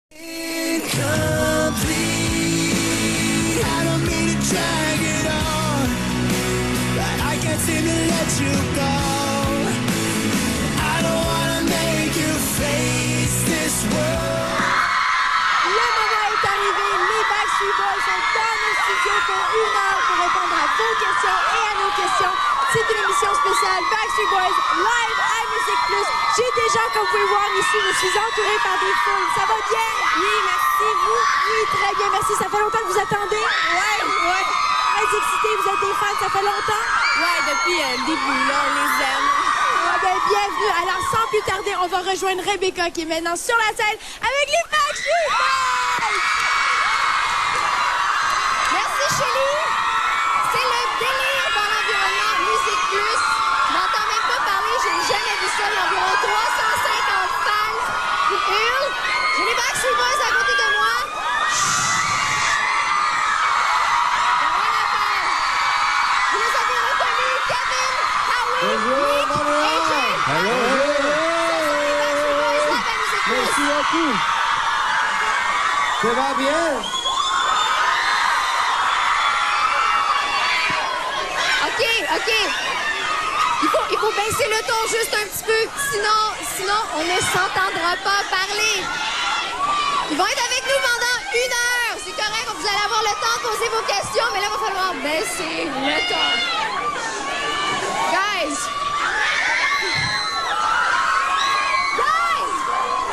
Incomplete. I don't mean to drag it on, but I can't seem to let you go. I don't wanna make you face this world. Le moment est arrivé, les Backstreet Boys sont dans nos studios pour 1 heure pour répondre à vos questions et à nos questions. C'est une émission spéciale Backstreet Boys live à Musique Plus. J'ai déjà, comme vous pouvez voir ici, je suis entourée par des foules. Ça va bien? Oui, merci. Vous? Oui, très bien, merci. Ça fait longtemps que vous attendez? Ouais. Très excité, vous êtes des fans, ça fait longtemps? Ouais, depuis le début, là, on les aime. Ah ben, bienvenue. Alors, sans plus tarder, on va rejoindre Rebecca qui est maintenant sur la scène avec les Backstreet Boys! Merci, Chélie. C'est le délire dans l'environnement Musique Plus. Je m'entends même pas parler, j'ai jamais vu ça. Il y a environ 350 fans qui hurlent. J'ai les Backstreet Boys à côté de moi. Il n'y a rien à faire. Vous les avez reconnus, Kevin, Howie, Nick, AJ. Hello. Merci beaucoup. Ça va bien? OK. Il faut baisser le ton juste un petit peu. Sinon, on ne s'entendra pas parler. Ils vont être avec nous pendant 1 heure. C'est correct, vous allez avoir le temps de poser vos questions, mais là, il va falloir baisser le ton. Guys!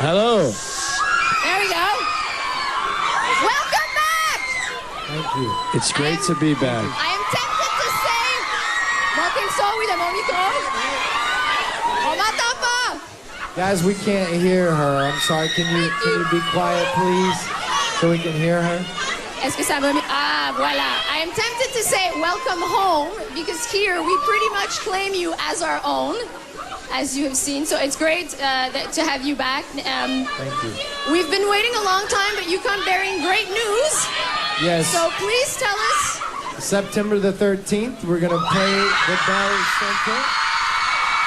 Hello. There we go. Welcome back! Thank you. It's great to be back. I am tempted to say... Montez le son, oui, de mon micro. On m'entend pas! Guys, we can't hear her. I'm sorry. Can you be quiet, please, so we can hear her? Est-ce que ça va mieux? Ah, voilà. I am tempted to say welcome home because here we pretty much claim you as our own, as you have seen. So it's great to have you back. Thank you. We've been waiting a long time, but you come bearing great news. Yes. So please tell us. September the 13th, we're going to play the Bell Center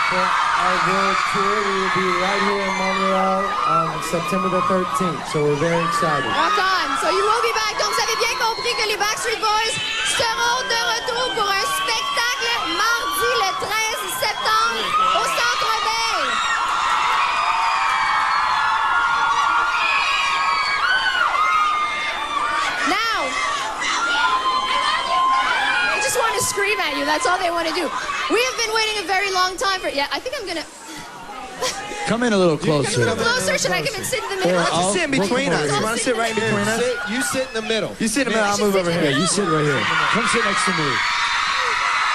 for our world tour. We will be right here in Montreal on September the 13th. So we're very excited. Rock on. So you will be back. Donc vous avez bien compris que les Backstreet Boys seront de retour pour un spectacle mardi le 13 septembre au Centre Bell. Now, they just want to scream at you. That's all they want to do. We have been waiting a very long time for... Yeah, I think I'm going to... Come in a little closer. A little closer. Should I come and sit in the middle? Just sit in between us. You want to sit right in between us? You sit in the middle. You sit in the middle. I'll move over here. Yeah, you sit right here. Come sit next to me.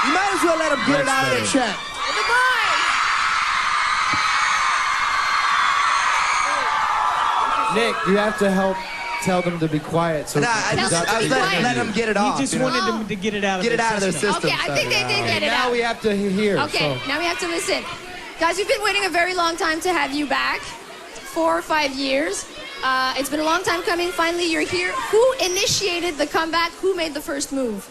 You might as well let them get it out of their chest. The boys. Nick, you have to help tell them to be quiet. So I Tell them to be was quiet. letting them get it off. He just wanted them to get it out of their system. Okay, I think they did get it now out. we have to hear. Okay, So. now we have to listen. Guys, we've been waiting a very long time to have you back. 4 or 5 years. It's been a long time coming. Finally, you're here. Who initiated the comeback? Who made the first move?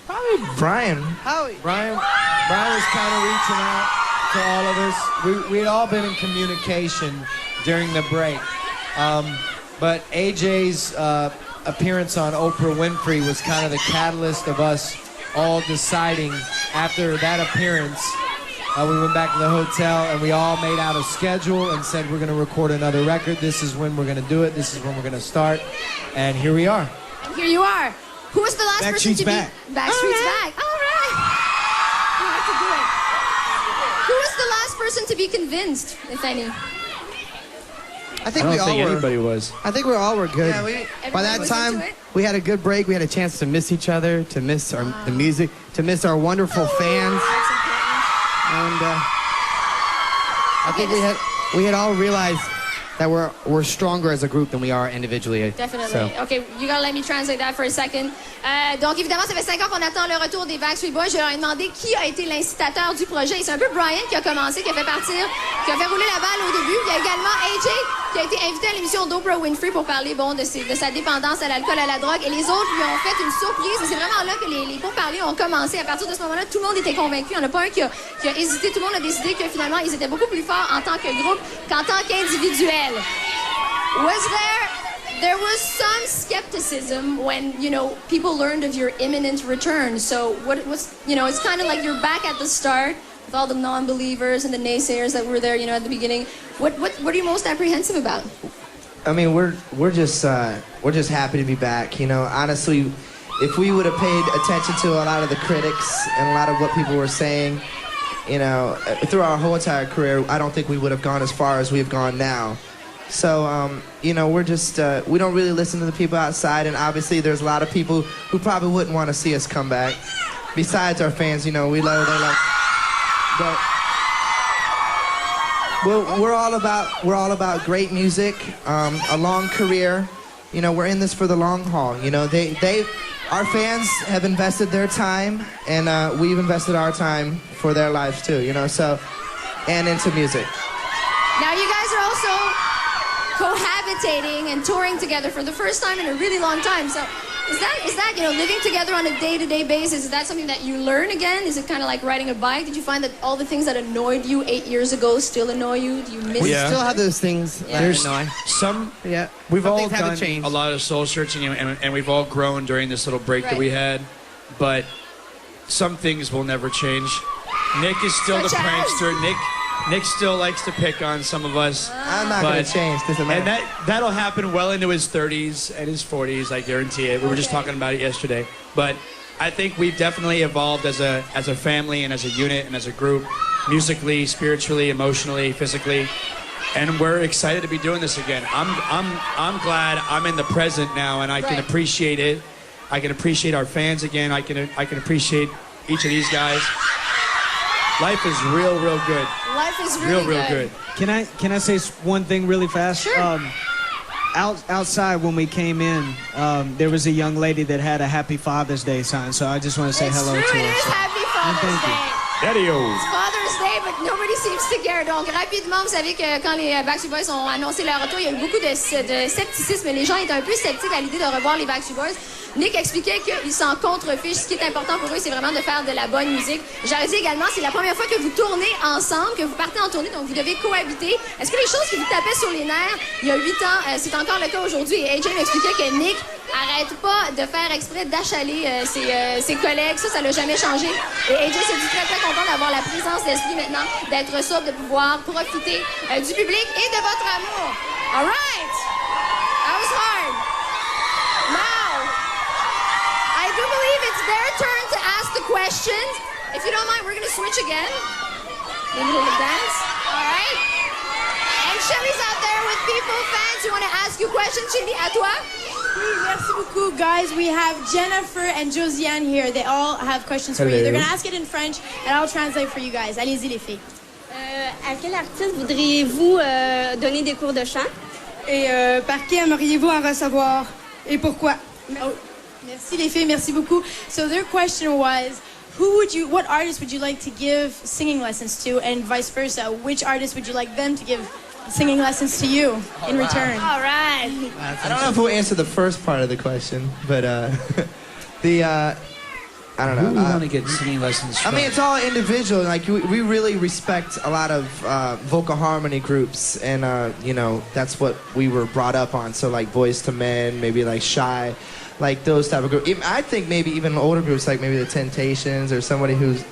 Probably Brian. Brian was kind of reaching out to all of us. We had all been in communication during the break. But AJ's appearance on Oprah Winfrey was kind of the catalyst of us all deciding after that appearance. We went back to the hotel and we all made out a schedule and said we're going to record another record. This is when we're going to do it. This is when we're going to start. And here we are. And here you are. Who was the last person to back. be... Backstreet's back. All right. You have to do it. Who was the last person to be convinced, if any? I think we all were. Anybody was. I think we all were good. Everybody By that was time, into it? we had a good break. We had a chance to miss each other, to miss the music, to miss our wonderful fans. That's important. And I think we had all realized that we're stronger as a group than we are individually. Definitely. So. Okay, you gotta let me translate that for a second. Donc, évidemment, ça fait 5 ans qu'on attend le retour des Backstreet Boys. Je leur ai demandé qui a été l'incitateur du projet. Et c'est un peu Brian qui a commencé, qui a fait rouler la balle au début. Il y a également AJ qui a été invité à l'émission d'Oprah Winfrey pour parler, de sa dépendance à l'alcool, à la drogue. Et les autres lui ont fait une surprise. Mais c'est vraiment là que les pourparlers ont commencé. À partir de ce moment-là, tout le monde était convaincu. Il n'y en a pas un qui a hésité. Tout le monde a décidé que finalement, ils étaient beaucoup plus forts en tant que groupe qu'en tant qu'individuel. There was some skepticism when, people learned of your imminent return. So it's kind of like you're back at the start with all the non-believers and the naysayers that were there, at the beginning. What are you most apprehensive about? I mean, we're just happy to be back. Honestly, if we would have paid attention to a lot of the critics and a lot of what people were saying, through our whole entire career, I don't think we would have gone as far as we've gone now. So, we're just, we don't really listen to the people outside, and obviously there's a lot of people who probably wouldn't want to see us come back. Besides our fans, we love, they love, but we're all about great music, a long career. We're in this for the long haul. Our fans have invested their time, and we've invested our time for their lives too. And into music. Now you guys are also cohabitating and touring together for the first time in a really long time. So is that living together on a day-to-day basis, is that something that you learn again? Is it kind of like riding a bike? Did you find that all the things that annoyed you 8 years ago still annoy you? Do you miss We still have those things that annoy. We've Some all things haven't done changed. a lot of soul searching, and we've all grown during this little break that we had. But some things will never change. Nick is still the Such as? prankster. Nick still likes to pick on some of us. I'm not going to change. Doesn't matter. And that'll happen well into his 30s and his 40s, I guarantee it. We were just talking about it yesterday. But I think we've definitely evolved as a family and as a unit and as a group, musically, spiritually, emotionally, physically. And we're excited to be doing this again. I'm glad I'm in the present now, and I can appreciate it. I can appreciate our fans again. I can appreciate each of these guys. Life is real good. Life is really real good. Can I say one thing really fast? Sure. Outside when we came in, there was a young lady that had a Happy Father's Day sign, so I just want to say hello to her. It is So- Happy Father's thank you. Day. Daddy-o. It's Father's Day, but nobody seems to care. Donc, rapidement, vous savez que quand les Backstreet Boys ont annoncé leur retour, il y a eu beaucoup de scepticisme. Les gens étaient un peu sceptiques à l'idée de revoir les Backstreet Boys. Nick expliquait qu'ils s'en contrefichent. Ce qui est important pour eux, c'est vraiment de faire de la bonne musique. J'avais dit également, c'est la première fois que vous tournez ensemble, que vous partez en tournée, donc vous devez cohabiter. Est-ce que les choses qui vous tapaient sur les nerfs il y a 8 ans, c'est encore le cas aujourd'hui? Et AJ m'expliquait que Nick arrête pas de faire exprès d'achaler ses collègues. Ça l'a jamais changé. Et AJ se dit très content d'avoir la présence d'esprit maintenant, d'être sobre, de pouvoir profiter du public et de votre amour. All right! That was hard. Now, I do believe it's their turn to ask the questions. If you don't mind, we're going to switch again. Maybe a little dance. All right? And Shelly's out there with people, fans who want to ask you questions. Shelly, à toi? Oui, merci beaucoup, guys. We have Jennifer and Josiane here. They all have questions for you. They're going to ask it in French, and I'll translate for you guys. Allez-y, les filles. À quel artiste voudriez-vous donner des cours de chant? Et par qui aimeriez-vous en recevoir? Et pourquoi? Oh, merci, les filles. Merci beaucoup. So their question was, what artist would you like to give singing lessons to, and vice versa? Which artist would you like them to give singing lessons to you in return? All right. I don't know if we'll answer the first part of the question, but I don't know. Who do we want to get singing lessons from? I mean, it's all individual. Like, we really respect a lot of vocal harmony groups, and, that's what we were brought up on. So, like, Boys to Men, maybe, like, Shy, like, those type of groups. I think maybe even older groups, like maybe The Temptations or somebody who's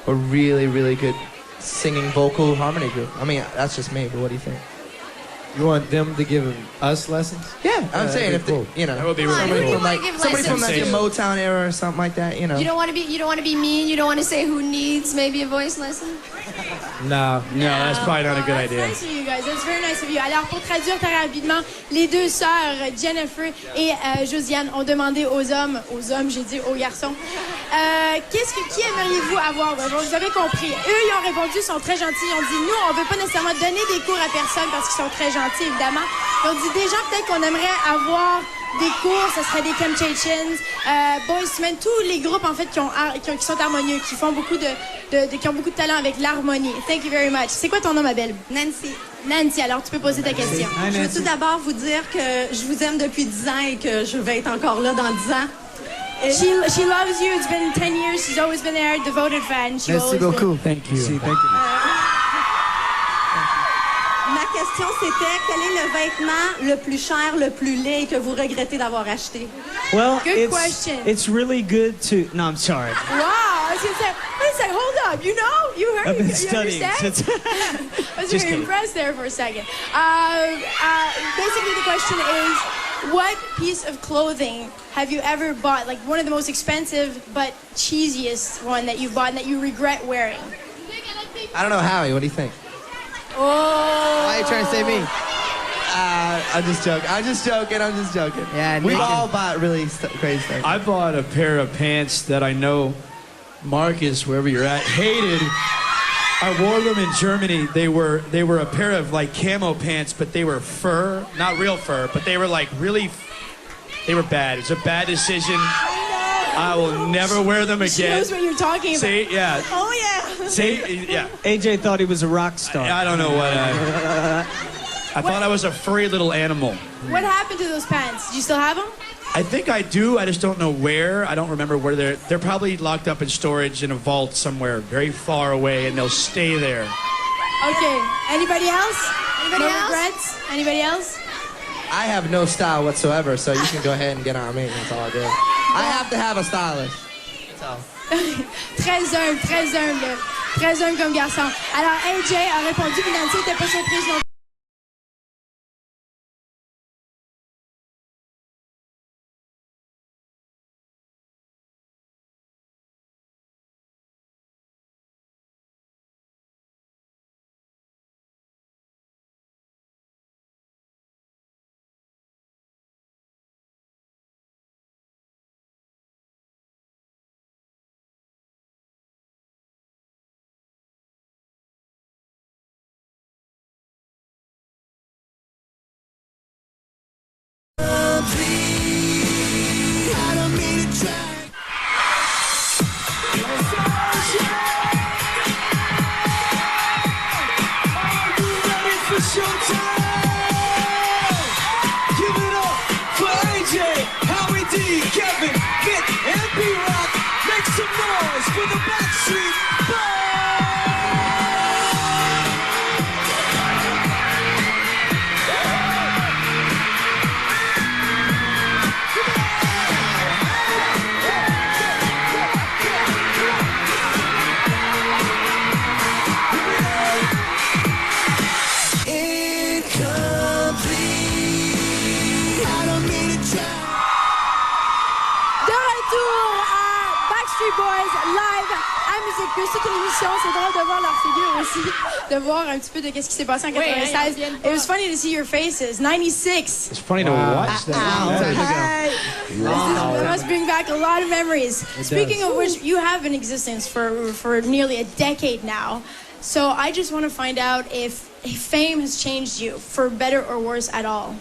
a really, really good singing vocal harmony group. I mean, that's just me, but what do you think? You want them to give us lessons? Yeah, I'm saying if cool. That would be Come on, really who do cool. you want to give somebody from lessons like the to? Motown era or something like that, You don't want to be mean. You don't want to say who needs maybe a voice lesson. No. No, that's probably not a good That's idea. nice of you guys. That's very nice of you. Alors, pour traduire très rapidement, les deux sœurs, Jennifer et Josiane, ont demandé aux hommes, j'ai dit aux garçons, qui aimeriez-vous avoir? Vous avez compris. Eux, ils ont répondu, ils sont très gentils. Ils ont dit, nous, on veut pas nécessairement donner des cours à personne parce qu'ils sont très gentils, évidemment. Ils ont dit, des gens peut-être qu'on aimerait avoir des cours, ce serait des Temptations, Boys to Men, tous les groupes en fait qui sont harmonieux, qui font beaucoup qui ont beaucoup de talent avec l'harmonie. Thank you very much. C'est quoi ton nom, ma belle? Nancy. Nancy, alors tu peux poser ta question. Hi, Je veux Nancy. tout d'abord vous dire que je vous aime depuis 10 ans et que je vais être encore là dans 10 ans. She loves you. It's been 10 years. She's always been there, devoted fan. She Merci always been. beaucoup. Thank you. See, thank you. Ma question, c'était quel est le vêtement le plus cher, le plus laid que vous regrettez d'avoir acheté? Well, Good question. it's really good to. No, I'm sorry. Wow, I was gonna say, hold up, you know, you heard, I've been you studying understand? since. I was Just very kidding. impressed there for a second. Basically, the question is, what piece of clothing have you ever bought? Like one of the most expensive but cheesiest one that you've bought and that you regret wearing? I don't know, Howie. What do you think? Oh. Why are you trying to say me? I'm just joking. Yeah, we've all bought really crazy stuff. I bought a pair of pants that I know Marcus, wherever you're at, hated. I wore them in Germany. They were a pair of like camo pants, but they were fur, not real fur, but they were like really, they were bad. It's a bad decision. I will never wear them She again. knows what you're talking about. See, yeah. Oh, yeah. See, yeah. AJ thought he was a rock star. I don't know what. I thought I was a furry little animal. What happened to those pants? Do you still have them? I think I do. I just don't know where. I don't remember where they're. They're probably locked up in storage in a vault somewhere very far away, and they'll stay there. Okay. Anybody else? Anybody No else? regrets? Anybody else? I have no style whatsoever, so you can go ahead and get on me. That's all I do. I have to have a stylist. That's all. Très humble, très humble. Très humble comme garçon. Alors, AJ a répondu, puis Nancy n'était pas surprise non plus. For the Backstreet Boys! Backstreet Boys live à Musique Plus. Toute une émission, c'est drôle de voir leur figure aussi, de voir un petit peu de qu'est-ce qui s'est passé en 96. It was funny to see your faces. 96. It's funny to watch that. It must bring back a lot of memories. Speaking of which, you have been in existence for nearly a decade now. So I just want to find out if fame has changed you for better or worse at all.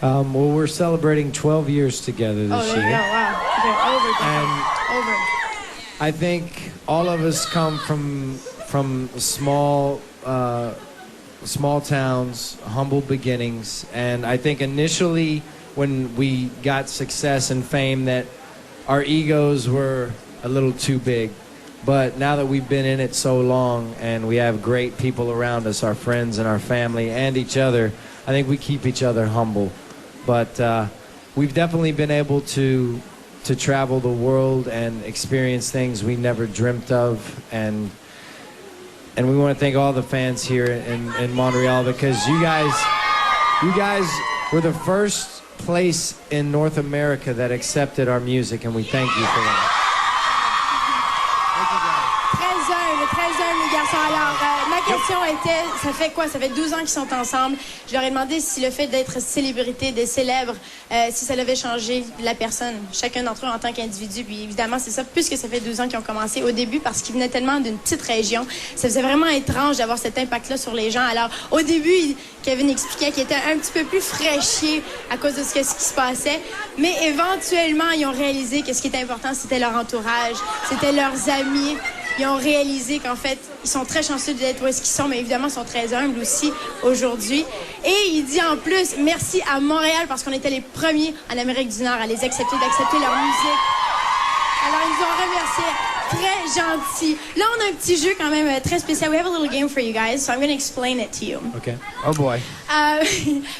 Well, we're celebrating 12 years together this there you year. go. Wow. Okay, And over. I think all of us come from small towns, humble beginnings, and I think initially when we got success and fame that our egos were a little too big. But now that we've been in it so long and we have great people around us, our friends and our family and each other, I think we keep each other humble. But we've definitely been able to travel the world and experience things we never dreamt of, and we want to thank all the fans here in Montreal, because you guys were the first place in North America that accepted our music, and we thank you for that. Très humble, les garçons. Alors, ma question était, ça fait quoi? Ça fait 12 ans qu'ils sont ensemble. Je leur ai demandé si le fait d'être célébrité, des célèbres, si ça devait changer la personne, chacun d'entre eux en tant qu'individu. Puis évidemment, c'est ça, puisque ça fait 12 ans qu'ils ont commencé. Au début, parce qu'ils venaient tellement d'une petite région, ça faisait vraiment étrange d'avoir cet impact-là sur les gens. Alors, au début, Kevin expliquait qu'il était un petit peu plus fraîchier à cause de ce qui se passait. Mais éventuellement, ils ont réalisé que ce qui était important, c'était leur entourage, c'était leurs amis. Ils ont réalisé qu'en fait, ils sont très chanceux d'être où est-ce qu'ils sont, mais évidemment, ils sont très humbles aussi aujourd'hui. Et il dit en plus, merci à Montréal, parce qu'on était les premiers en Amérique du Nord à les accepter, d'accepter leur musique. Alors, ils nous ont remerciés. très gentil. Là, on a un petit jeu quand même très spécial. We have a little game for you guys, so I'm going to explain it to you. Okay. Oh boy.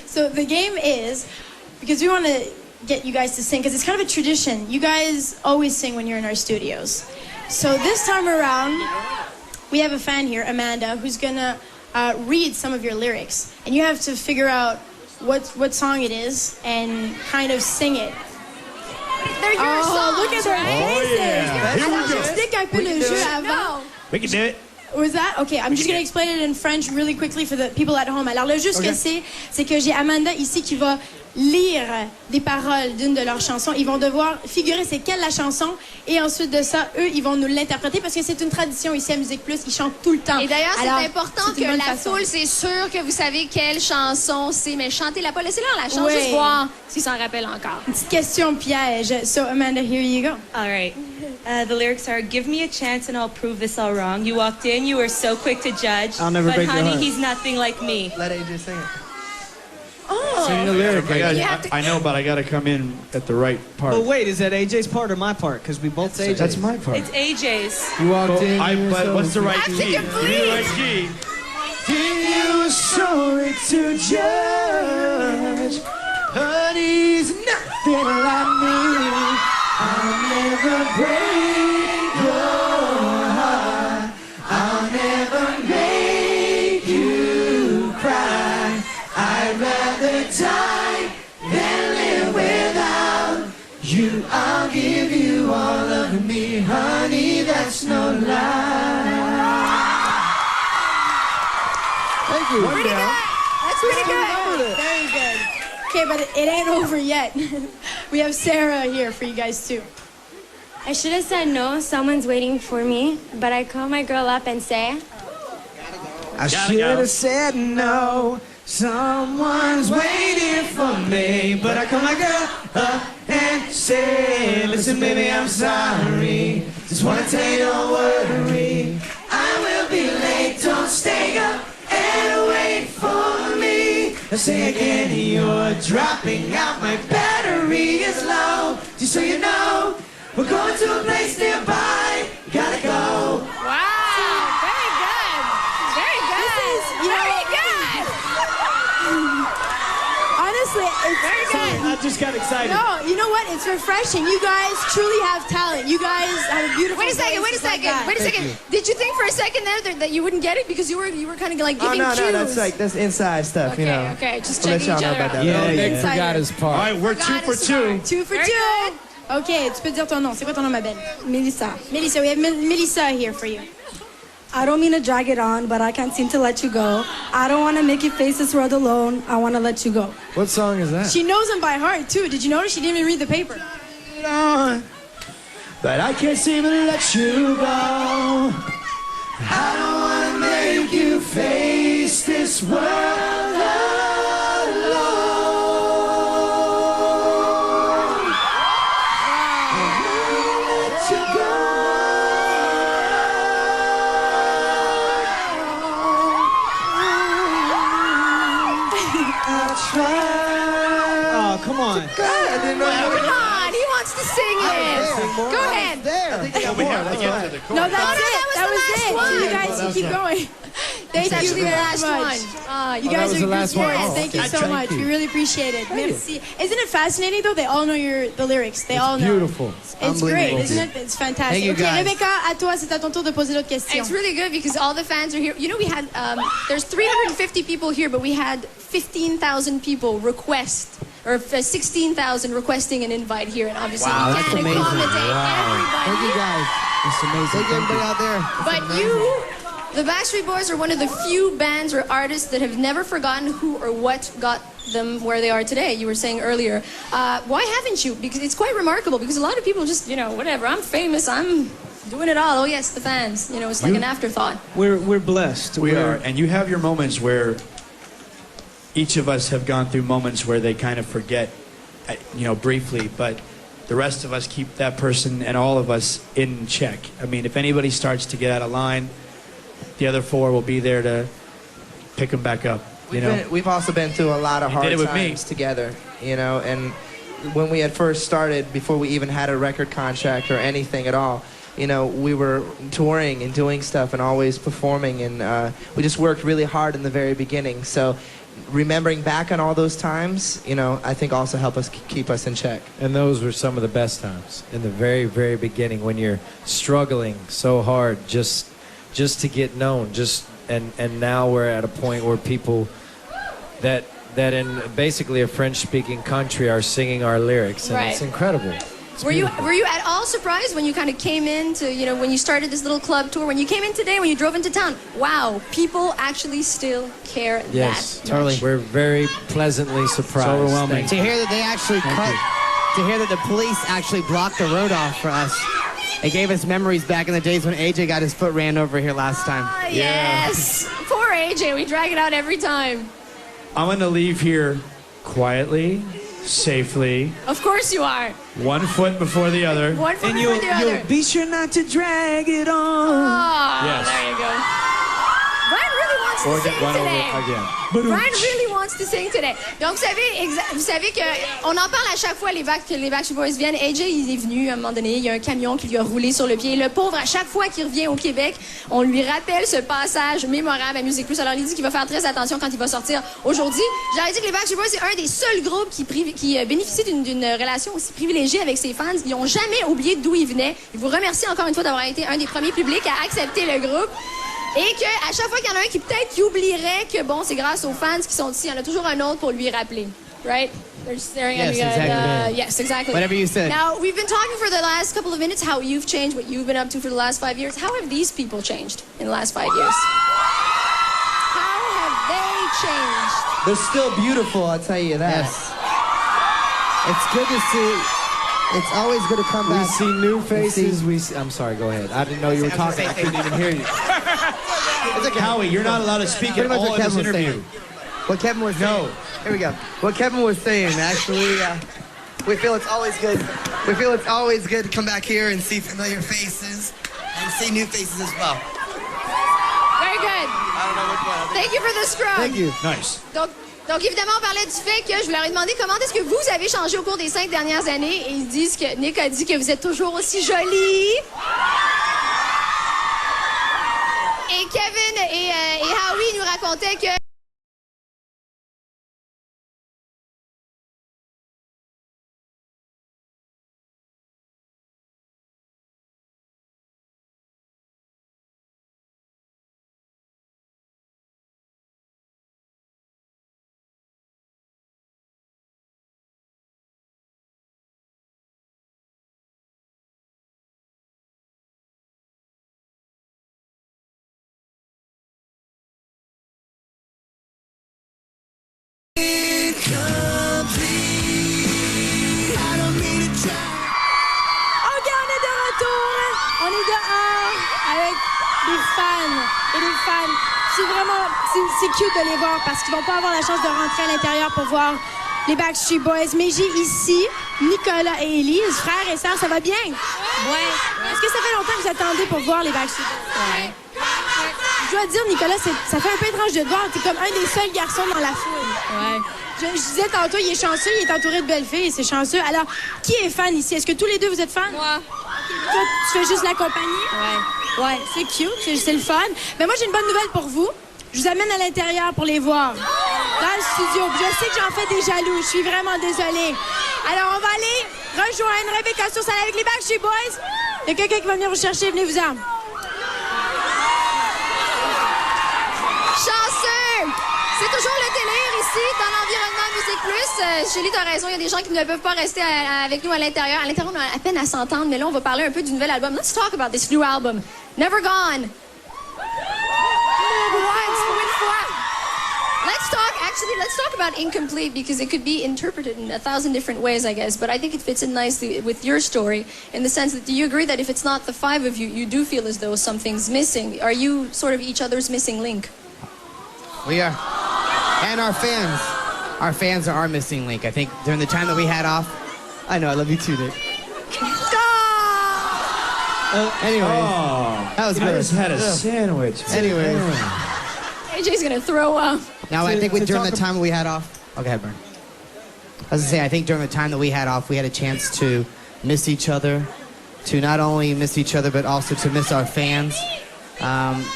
So the game is, because we want to get you guys to sing, because it's kind of a tradition. You guys always sing when you're in our studios. So this time around, we have a fan here, Amanda, who's going to read some of your lyrics. And you have to figure out what song it is and kind of sing it. They're your songs, Look at their faces. yeah. Here we go. J'explique un peu le jeu avant. We can do it. Was that? Okay, I'm just going to explain it in French really quickly for the people at home. Alors, le jeu, ce que c'est que j'ai Amanda ici qui va lire des paroles d'une de leurs chansons. Ils vont devoir figurer c'est quelle la chanson et ensuite de ça, eux, ils vont nous l'interpréter parce que c'est une tradition ici à Musique Plus. Ils chantent tout le temps. Et d'ailleurs, c'est Alors, important c'est une que bonne la façon. foule, c'est sûr que vous savez quelle chanson c'est, mais chantez-la pas. Laissez-leur la chance, Oui. juste voir s'ils s'en rappellent encore. Une petite question piège. So, Amanda, here you go. All right. The lyrics are, give me a chance and I'll prove this all wrong. You walked in, you were so quick to judge. I'll never but break your honey, heart. he's nothing like me. Let AJ sing it. Sing the lyric. You have to- I know, but I got to come in at the right part. But wait, is that AJ's part or my part? Because we both say That's my part. It's AJ's. You walked in. you were But so- what's the right I'm key? thinking, Give me the right key. You were sorry to judge. Honey's nothing like me. I'll never break your heart. I'll never make you cry. I'd rather die than live without you. I'll give you all of me, honey. That's no lie. Thank you. Pretty good. That's pretty good. Very good. Okay, but it ain't over yet. We have Sarah here for you guys too. I should have said no, someone's waiting for me, but I call my girl up and say, I should have said no. Someone's waiting for me, but I call my girl up and say, listen, baby, I'm sorry. Just wanna tell you, don't worry. I will be late. Don't stay up and wait for me. Let's say again, you're dropping out. My battery is low. Just so you know, we're going to a place nearby. Gotta go. Wow. Very good. Very good. Very good. Honestly, it's Very good. I just got excited. No, you know what? It's refreshing. You guys truly have talent. You guys have a beautiful Wait a second. voice Wait a just like second. that. Wait a second. Did you think for a second there that you wouldn't get it because you were kind of like Oh giving no, cues? no, that's inside stuff, Okay, you know. okay, just We'll let checking y'all each know other about out. that. Yeah, Nick yeah. forgot his All part. right, we're 2 for 2. 2 for Very 2. good. Okay, tu peux dire ton nom. C'est quoi ton nom, ma belle? Melissa. Melissa. We have Melissa here for you. I don't mean to drag it on, but I can't seem to let you go. I don't want to make you face this world alone. I want to let you go. What song is that? She knows them by heart too. Did you notice she didn't even read the paper? But I can't seem to let you go. I don't wanna make you face this world alone. I wanna let you go. I tried. Oh, come on. I didn't know you Come on. He wants to sing it. Go ahead. We have to get to the chorus. No, that's it. that was the last one. You guys can keep going. Thank It's you actually the very last much. one. Ah, You you guys was are the last good. one. Yes, Oh, thank you okay. so Thank much. you. We really appreciate it. Merci. Isn't it fascinating though? They all know the lyrics. They all know. beautiful. It's great, Unbelievable. isn't it? It's fantastic. Thank you, Okay, guys. Rebecca, à toi, c'est à ton tour de poser d'autres questions. It's really good because all the fans are here. You know, we had, there's 350 people here, but we had 15,000 people request, or 16,000 requesting an invite here. And obviously, Wow, we that's can't amazing. accommodate everybody. Thank you guys. It's amazing. Thank you everybody out there. But you, the Backstreet Boys, are one of the few bands or artists that have never forgotten who or what got them where they are today. You were saying earlier. Why haven't you? Because it's quite remarkable, because a lot of people just, whatever, I'm famous, I'm doing it all. Oh yes, the fans. It's like an afterthought. We're blessed. We are, and you have your moments where each of us have gone through moments where they kind of forget, briefly, but the rest of us keep that person and all of us in check. I mean, if anybody starts to get out of line, the other 4 will be there to pick them back up. We've also been through a lot of You hard did it with me. times together, and when we had first started, before we even had a record contract or anything at all, we were touring and doing stuff and always performing, and we just worked really hard in the very beginning. So remembering back on all those times, I think also help us keep us in check. And those were some of the best times in the very, very beginning when you're struggling so hard just to get known. And now we're at a point where people that in basically a French-speaking country are singing our lyrics, and it's incredible. Were you at all surprised when you kind of came into, when you started this little club tour, when you came in today, when you drove into town? Wow, people actually still care Yes, that totally. much. We're very pleasantly surprised. It's overwhelming. To hear that they actually to hear that the police actually blocked the road off for us. It gave us memories back in the days when AJ got his foot ran over here last time. Yes. Poor AJ, we drag it out every time. I'm going to leave here quietly, safely, Of course you are. 1 foot before the other. One foot And before the other. you'll be sure not to drag it on. Oh, Yes. there you go. Brian really wants to sing today. Brian really wants to sing today. Donc, vous savez qu'on en parle à chaque fois, les Backstreet Boys viennent. AJ, il est venu à un moment donné, il y a un camion qui lui a roulé sur le pied. Le pauvre, à chaque fois qu'il revient au Québec, on lui rappelle ce passage mémorable à Musique Plus. Alors, il dit qu'il va faire très attention quand il va sortir aujourd'hui. J'aurais dit que les Backstreet Boys, c'est un des seuls groupes qui bénéficie d'une relation aussi privilégiée avec ses fans. Ils n'ont jamais oublié d'où ils venaient. Ils vous remercient encore une fois d'avoir été un des premiers publics à accepter le groupe. Et qu'à chaque fois qu'il y en a un qui peut-être qui oublierait que, bon, c'est grâce aux fans qui sont ici, il y en a toujours un autre pour lui rappeler. Right? They're staring at me. Yes, exactly. Whatever you said. Now, we've been talking for the last couple of minutes how you've changed, what you've been up to for the last 5 years. How have these people changed in the last 5 years? How have they changed? They're still beautiful, I'll tell you that. Yes. It's good to see. It's always good to come We back. see new faces. I'm sorry, go ahead. I didn't know you were talking. I couldn't even hear you. It's okay. Howie, you're not allowed to speak Pretty at much all what in this Kevin was interview. saying. What Kevin was saying. Here we go. What Kevin was saying, actually, we feel it's always good. We feel it's always good to come back here and see familiar faces and see new faces as well. Very good. Thank you for the scrum. Thank you. Nice. Donc, évidemment, on parlait du fait que je leur ai demandé comment est-ce que vous avez changé au cours des 5 dernières années. Et ils disent que Nick a dit que vous êtes toujours aussi jolie. Et Kevin et Howie nous racontaient que On est dehors avec des fans et des fans. C'est vraiment, c'est cute de les voir parce qu'ils vont pas avoir la chance de rentrer à l'intérieur pour voir les Backstreet Boys. Mais j'ai ici Nicolas et Élise, frères et sœurs. Ça va bien? Ouais. Est-ce que ça fait longtemps que vous attendez pour voir les Backstreet Boys? Ouais. Je dois dire, Nicolas, ça fait un peu étrange de te voir. T'es comme un des seuls garçons dans la foule. Ouais. Je disais tantôt, il est chanceux, il est entouré de belles filles, c'est chanceux. Alors, qui est fan ici? Est-ce que tous les deux vous êtes fans? Moi. Toi, tu fais juste l'accompagner? Ouais. Ouais, c'est cute, c'est le fun. Mais moi, j'ai une bonne nouvelle pour vous. Je vous amène à l'intérieur pour les voir. Dans le studio. Je sais que j'en fais des jaloux. Je suis vraiment désolée. Alors, on va aller rejoindre Rebecca sur scène avec les Backstreet Boys. Il y a quelqu'un qui va venir vous chercher. Venez-vous-en. chanceux! C'est toujours le délire ici, dans l'environnement Musique Plus. Chélie, t'as raison, il y a des gens qui ne peuvent pas rester avec nous à l'intérieur. À l'intérieur, on a à peine à s'entendre, mais là, on va parler un peu du nouvel album. Let's talk about this new album. Never Gone. Let's talk about Incomplete, because it could be interpreted in 1,000 different ways, I guess. But I think it fits in nicely with your story in the sense that, do you agree that if it's not the five of you, you do feel as though something's missing? Are you sort of each other's missing link? We are. And our fans. Our fans are our missing link. I think during the time that we had off. I know, I love you too, Nick. Anyways, that was good. I just had a sandwich. Anyways. AJ's gonna throw up. Now, I think during the time that we had off. Oh, go ahead, Bern. I was gonna say, I think during the time that we had off, we had a chance to miss each other, to not only miss each other, but also to miss our fans,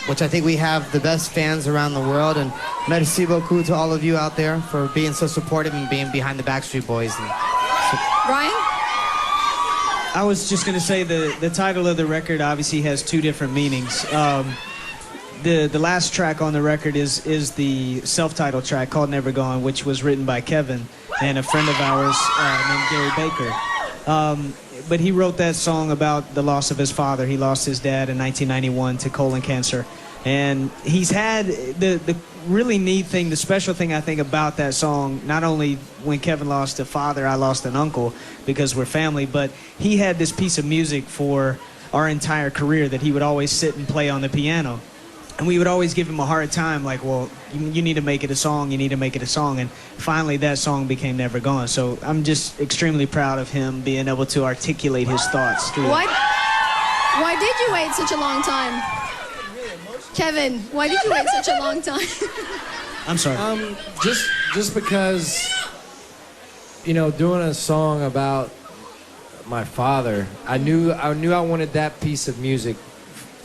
which I think we have the best fans around the world. And merci beaucoup to all of you out there for being so supportive and being behind the Backstreet Boys. Brian? I was just going to say the title of the record obviously has two different meanings. The last track on the record is the self-titled track called Never Gone, which was written by Kevin and a friend of ours named Gary Baker. But he wrote that song about the loss of his father. He lost his dad in 1991 to colon cancer. And he's had the really neat thing, the special thing I think about that song, not only when Kevin lost a father, I lost an uncle because we're family, but he had this piece of music for our entire career that he would always sit and play on the piano. And we would always give him a hard time, like, well, you need to make it a song, you need to make it a song. And finally that song became Never Gone. So I'm just extremely proud of him being able to articulate his thoughts through it. Why did you wait such a long time? Kevin, why did you wait such a long time? I'm sorry. Just because, you know, doing a song about my father, I knew I wanted that piece of music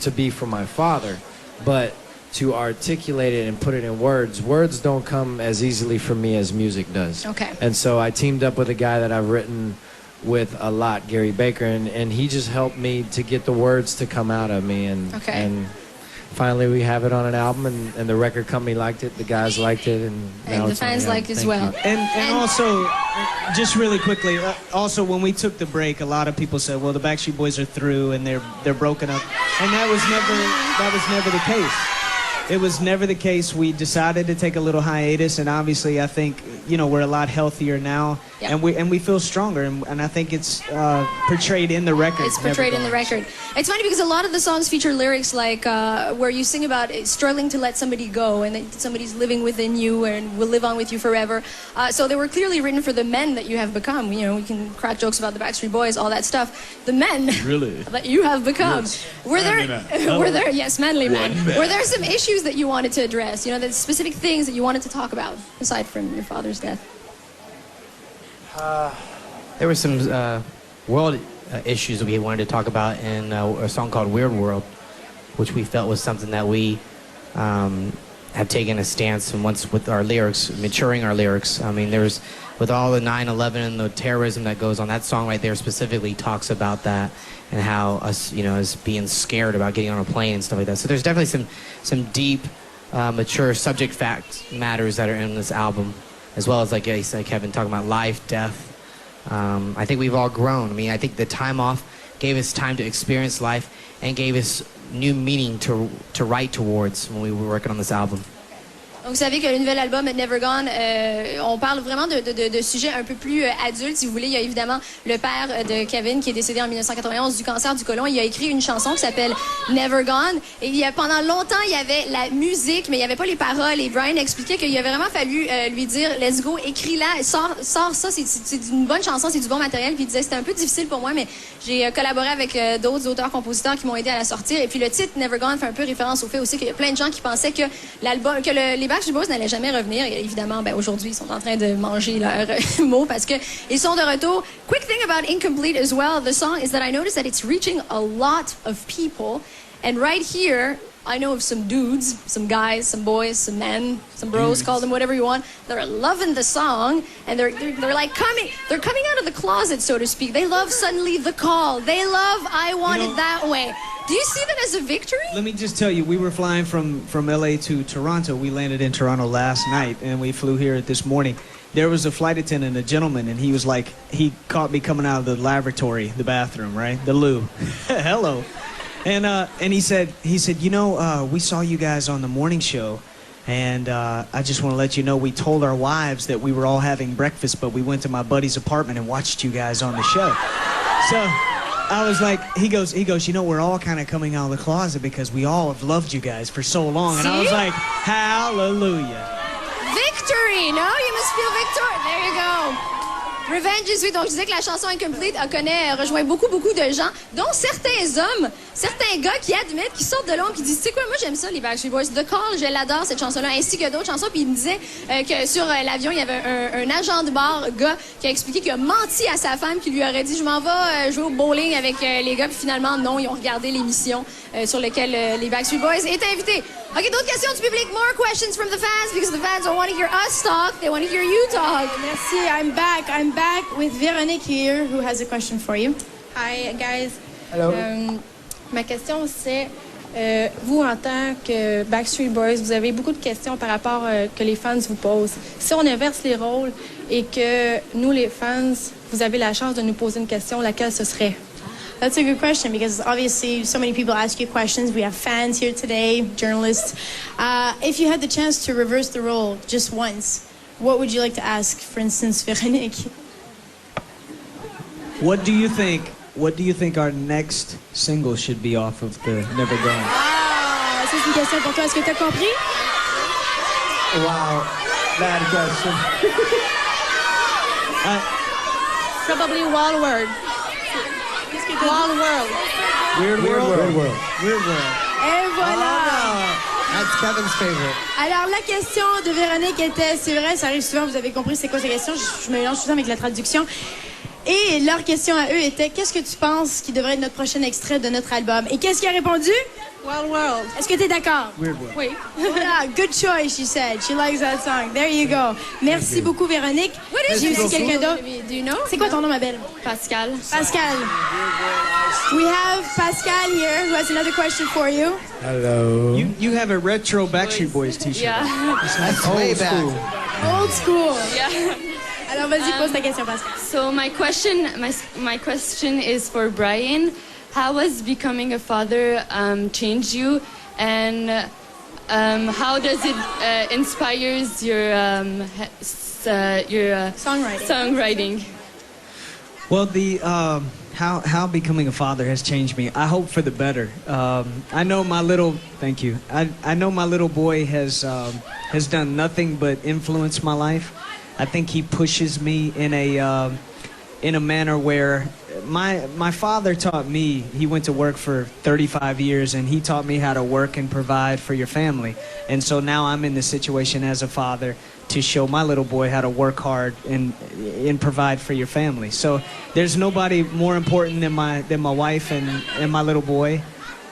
to be for my father, but to articulate it and put it in words don't come as easily for me as music does. Okay. And so I teamed up with a guy that I've written with a lot, Gary Baker, and he just helped me to get the words to come out of me. And finally we have it on an album, and the record company liked it, the guys liked it, and now the it's on fans the album. like as Thank well. you. And also, just really quickly, also when we took the break, a lot of people said, well, the Backstreet Boys are through and they're broken up. And that was never the case. It was never the case. We decided to take a little hiatus, and obviously I think, you know, we're a lot healthier now, and we feel stronger, and I think it's portrayed in the record. It's portrayed in the record. It's funny because a lot of the songs feature lyrics like where you sing about struggling to let somebody go, and that somebody's living within you and will live on with you forever. So they were clearly written for the men that you have become. You know, we can crack jokes about the Backstreet Boys, all that stuff. The men that you have become. Yes. Were there? Yes, manly men. man. Were there some issues that you wanted to address? You know, the specific things that you wanted to talk about aside from your father's death. There were some world issues that we wanted to talk about in a song called Weird World, which we felt was something that we have taken a stance, and once with our lyrics, maturing our lyrics. I mean, there's, with all the 9/11 and the terrorism that goes on, that song right there specifically talks about that and how us, you know, as being scared about getting on a plane and stuff like that. So there's definitely some deep, mature subject fact matters that are in this album, as well as, like I said, Kevin, talking about life, death. I think we've all grown. I mean, I think the time off gave us time to experience life and gave us new meaning to write towards when we were working on this album. Donc, vous savez que le nouvel album Never Gone, on parle vraiment de sujets un peu plus adultes, si vous voulez. Il y a évidemment le père de Kevin qui est décédé en 1991 du cancer du côlon. Il a écrit une chanson qui s'appelle Never Gone. Et pendant longtemps, il y avait la musique, mais il n'y avait pas les paroles. Et Brian expliquait qu'il a vraiment fallu lui dire « Let's go, écris-la, sors ça, c'est une bonne chanson, c'est du bon matériel. » Puis il disait « C'était un peu difficile pour moi, mais j'ai collaboré avec d'autres auteurs-compositeurs qui m'ont aidé à la sortir. » Et puis le titre Never Gone fait un peu référence au fait aussi qu'il y a plein de gens qui pensaient que les Backstreet Boys n'allaient jamais revenir. Et évidemment, aujourd'hui, ils sont en train de manger leurs mots parce que ils sont de retour. Quick thing about Incomplete as well, the song, is that I noticed that it's reaching a lot of people. And right here, I know of some dudes, some guys, some boys, some men, some bros, call them whatever you want. They're loving the song, and they're like coming out of the closet, so to speak. They love Suddenly the Call. They love I Want It That Way. Do you see that as a victory? Let me just tell you, we were flying from LA to Toronto. We landed in Toronto last night, and we flew here this morning. There was a flight attendant, a gentleman, and he was like, he caught me coming out of the lavatory, the bathroom, right? The loo. Hello. And he said, you know, we saw you guys on the morning show, and I just want to let you know we told our wives that we were all having breakfast, but we went to my buddy's apartment and watched you guys on the show. So I was like, he goes, you know, we're all kind of coming out of the closet because we all have loved you guys for so long. And I was like, hallelujah. Victory! No, you must feel victorious. There you go. Revenge is Sweet. Donc, je disais que la chanson Incomplete rejoint beaucoup de gens, dont certains hommes, certains gars qui admettent, qui sortent de l'ombre, qui disent, tu sais quoi, moi, j'aime ça, les Backstreet Boys. The Call, je l'adore, cette chanson-là, ainsi que d'autres chansons. Puis il me disait que sur l'avion, il y avait un agent de bar, gars, qui a expliqué qu'il a menti à sa femme, qui lui aurait dit, je m'en vais jouer au bowling avec les gars. Puis finalement, non, ils ont regardé l'émission sur laquelle les Backstreet Boys étaient invités. OK, d'autres questions du public? More questions from the fans, because the fans don't want to hear us talk, they want to hear you talk. Merci, I'm back with Véronique here, who has a question for you. Hi, guys. Hello. Ma question, c'est, vous, en tant que Backstreet Boys, vous avez beaucoup de questions par rapport que les fans vous posent. Si on inverse les rôles et que nous, les fans, vous avez la chance de nous poser une question, laquelle ce serait? That's a good question because obviously so many people ask you questions. We have fans here today, journalists. If you had the chance to reverse the role just once, what would you like to ask, for instance, Véronique? What do you think our next single should be off of the Never Gone? Ah, ça c'est une question pour toi. Est-ce que tu as compris? Wow, bad question. Probably Wild World. Wild World. Weird World. Et voilà! That's Kevin's favorite. Alors, la question de Véronique était, c'est vrai, ça arrive souvent, vous avez compris c'est quoi ces questions, je me mélange tout le temps avec la traduction. Et leur question à eux était, qu'est-ce que tu penses qui devrait être notre prochain extrait de notre album? Et qu'est-ce qu'il a répondu? Wild World. Est-ce que tu es d'accord? Weird World. Oui. Voilà, good choice, she said. She likes that song. There you go. Merci beaucoup, Véronique. J'ai aussi quelqu'un d'autre. Do you know? C'est quoi ton nom, ma belle? Pascal. Pascal. We have Pascal here who has another question for you. Hello. You have a retro Backstreet Boys t-shirt. Yeah. That's way back. Old school. Yeah. Alors, vas-y, pose ta question, Pascal. So my question is for Brian. How has becoming a father changed you, and how does it inspires your songwriting? Well, how becoming a father has changed me. I hope for the better. I know my little I know my little boy has done nothing but influence my life. I think he pushes me in a manner where my father taught me. He went to work for 35 years, and he taught me how to work and provide for your family. And so now I'm in the situation as a father to show my little boy how to work hard and provide for your family. So there's nobody more important than my wife and my little boy.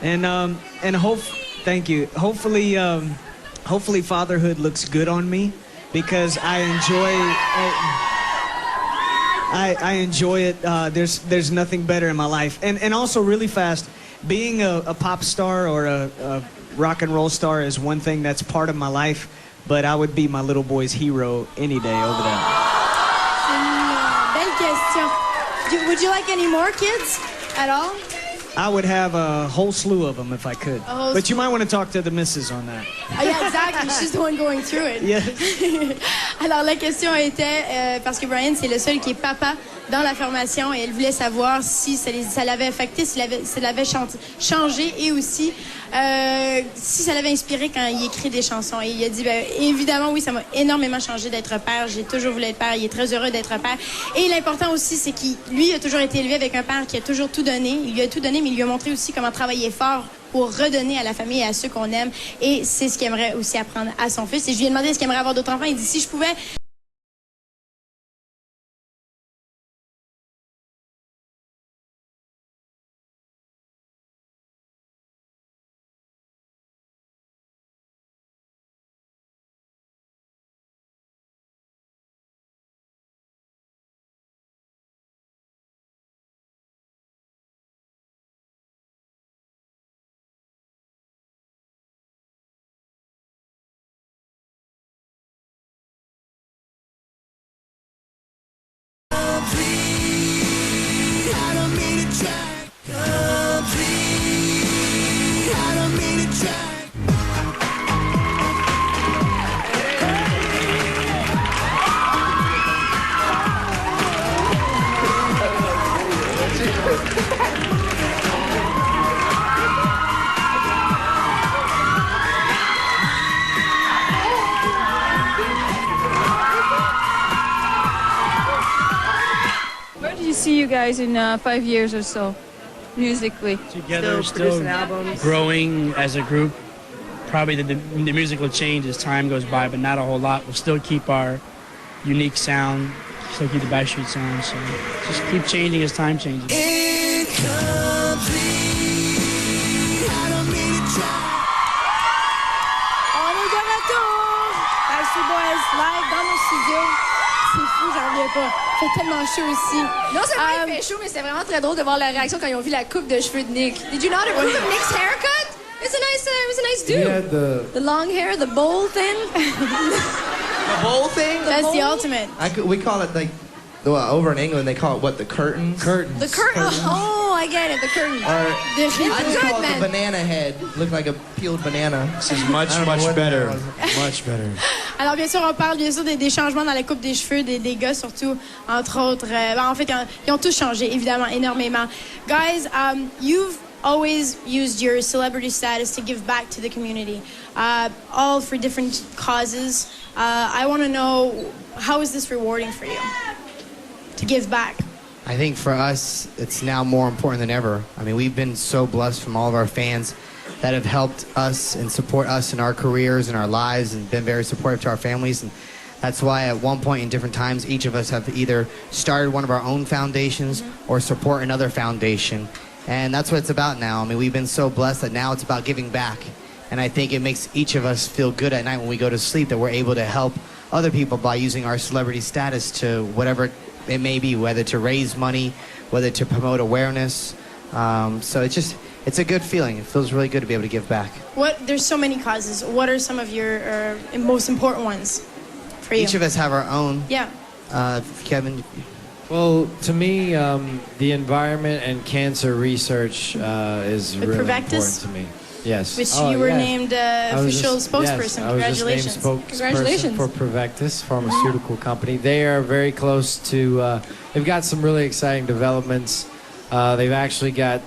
And thank you. Hopefully fatherhood looks good on me, because I enjoy it. There's nothing better in my life. And also really fast, being a pop star or a rock and roll star is one thing that's part of my life, but I would be my little boy's hero any day over that. Belle question. Would you like any more kids at all? I would have a whole slew of them if I could. But you might want to talk to the missus on that. Yeah, exactly. She's the one going through it. Yes. Alors, la question était, parce que Brian, c'est le seul qui est papa dans la formation, et elle voulait savoir si ça l'avait affecté, si ça l'avait changé, et aussi si ça l'avait inspiré quand il écrit des chansons. Et il a dit, évidemment, oui, ça m'a énormément changé d'être père. J'ai toujours voulu être père. Il est très heureux d'être père. Et l'important aussi, c'est qu'il, lui, a toujours été élevé avec un père qui a toujours tout donné. Il lui a tout donné, mais il lui a montré aussi comment travailler fort pour redonner à la famille et à ceux qu'on aime. Et c'est ce qu'il aimerait aussi apprendre à son fils. Et je lui ai demandé est-ce qu'il aimerait avoir d'autres enfants. Il dit, si je pouvais... guys in 5 years or so, musically. Together, Still producing albums. growing as a group. Probably the music will change as time goes by, but not a whole lot. We'll still keep our unique sound, still keep the Backstreet sound. So just keep changing as time changes. On est de retour! Backstreet Boys live dans nos studios. C'est fou, j'en reviens pas. Il fait tellement chaud ici. Non seulement il fait chaud, mais c'était vraiment très drôle de voir la réaction quand ils ont vu la coupe de cheveux de Nick. Did you not approve of Nick's haircut? It's a nice dude. He had The long hair, the bowl thing. The bowl thing? That's the ultimate. We call it like, well, over in England they call it what, the curtains? curtains. The curtain. Oh, I get it. The curtain. Or I It's just good, call it the man. banana head. Looked like a peeled banana. This is much, I don't know much what better. that was. Much better. Alors, bien sûr, on parle bien sûr des changements dans la coupe des cheveux des gars, surtout, entre autres. En fait, ils ont tous changé, évidemment, énormément. Guys, you've always used your celebrity status to give back to the community, all for different causes. I want to know, how is this rewarding for you to give back? I think for us, it's now more important than ever. I mean, we've been so blessed from all of our fans that have helped us and support us in our careers and our lives and been very supportive to our families. And that's why at one point in different times, each of us have either started one of our own foundations or support another foundation. And that's what it's about now. I mean, we've been so blessed that now it's about giving back. And I think it makes each of us feel good at night when we go to sleep that we're able to help other people by using our celebrity status to whatever it may be, whether to raise money, whether to promote awareness. So it's a good feeling. It feels really good to be able to give back. There's so many causes. What are some of your most important ones for you? Each of us have our own. Yeah. Kevin? Well, to me, the environment and cancer research is With really Prevectus? important to me. Yes. Which you were named official spokesperson. Yes, I was Congratulations. just named spokesperson Congratulations. for Prevectus pharmaceutical company. They are very close to. They've got some really exciting developments. They've actually got.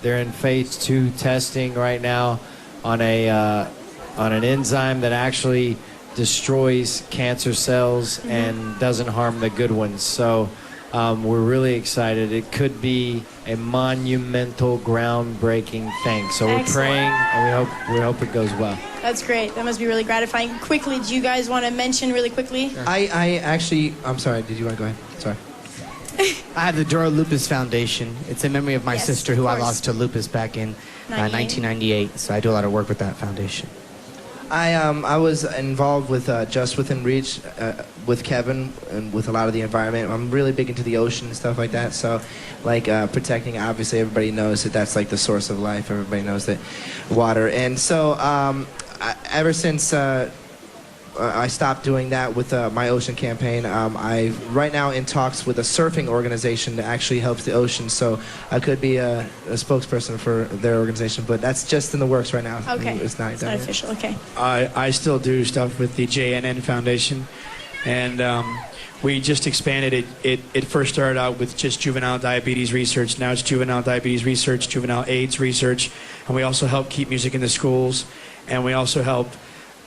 They're in phase 2 testing right now on an enzyme that actually destroys cancer cells and doesn't harm the good ones. So we're really excited. It could be a monumental, groundbreaking thing. So we're Excellent. praying and we hope it goes well. That's great. That must be really gratifying. Quickly, do you guys want to mention really quickly? I'm sorry, did you want to go ahead? Sorry. I have the Dora Lupus Foundation. It's in memory of my Yes, sister of who I course. lost to lupus back in 1998. So I do a lot of work with that foundation. I was involved with Just Within Reach with Kevin and with a lot of the environment. I'm really big into the ocean and stuff like that. So, like protecting, obviously everybody knows that that's like the source of life. Everybody knows that water. And so, ever since I stopped doing that with my ocean campaign, I'm right now in talks with a surfing organization that actually helps the ocean. So I could be a spokesperson for their organization, but that's just in the works right now. Okay. It's not done yet. official. Okay. I still do stuff with the JNN Foundation, and we just expanded it. It first started out with just juvenile diabetes research. Now it's juvenile diabetes research, juvenile AIDS research, and we also help keep music in the schools, and we also help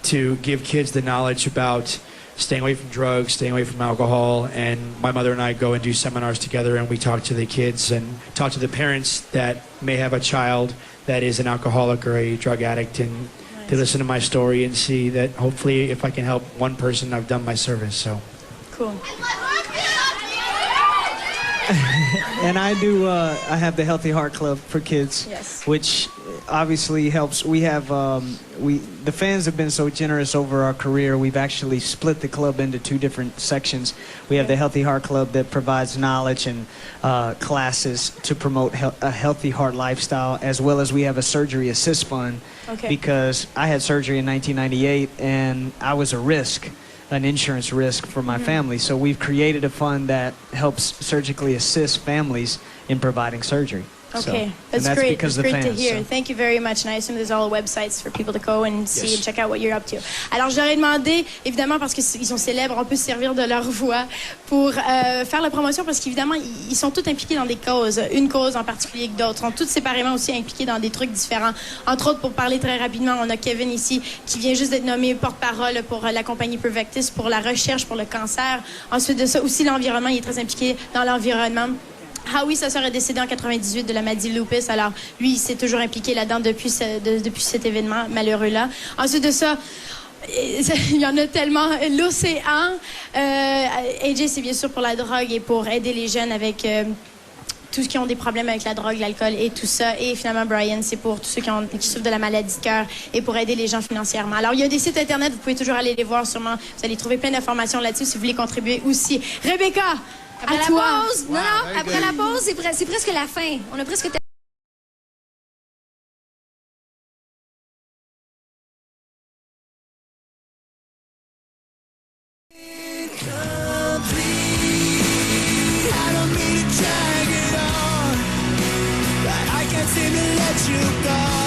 to give kids the knowledge about staying away from drugs, staying away from alcohol. And my mother and I go and do seminars together, and we talk to the kids and talk to the parents that may have a child that is an alcoholic or a drug addict, and they listen to my story and see that hopefully if I can help one person, I've done my service. So Cool. And I have the Healthy Heart Club for kids, Yes. which obviously helps. We have, the fans have been so generous over our career. We've actually split the club into 2 different sections. We have the Healthy Heart Club that provides knowledge and classes to promote a healthy heart lifestyle, as well as we have a surgery assist fund. Okay. Because I had surgery in 1998 and I was a risk. An insurance risk for my family. So we've created a fund that helps surgically assist families in providing surgery. Okay, So, that's and great. because That's of the great to fans, hear. so. Thank you very much. And I assume there's all the websites for people to go and see Yes. and check out what you're up to. Alors, je leur ai demandé, évidemment, parce qu'ils sont célèbres, on peut se servir de leur voix pour faire la promotion, parce qu'évidemment, ils sont tous impliqués dans des causes. Une cause en particulier que d'autres. Ils sont tous séparément aussi impliqués dans des trucs différents. Entre autres, pour parler très rapidement, on a Kevin ici qui vient juste d'être nommé porte-parole pour la compagnie Prevectus pour la recherche pour le cancer. Ensuite de ça, aussi l'environnement. Il est très impliqué dans l'environnement. Howie, sa sœur, est décédée en 98 de la maladie lupus. Alors, lui, il s'est toujours impliqué là-dedans depuis cet événement malheureux-là. Ensuite de ça, il y en a tellement. L'océan. AJ, c'est bien sûr pour la drogue et pour aider les jeunes avec tous ceux qui ont des problèmes avec la drogue, l'alcool et tout ça. Et finalement, Brian, c'est pour tous ceux qui souffrent de la maladie de cœur et pour aider les gens financièrement. Alors, il y a des sites Internet, vous pouvez toujours aller les voir sûrement. Vous allez trouver plein d'informations là-dessus si vous voulez contribuer aussi. Rebecca, après à la toi. pause, non, après la pause, c'est presque la fin. On a presque I don't mean to drag it on, but I can't seem to let you go.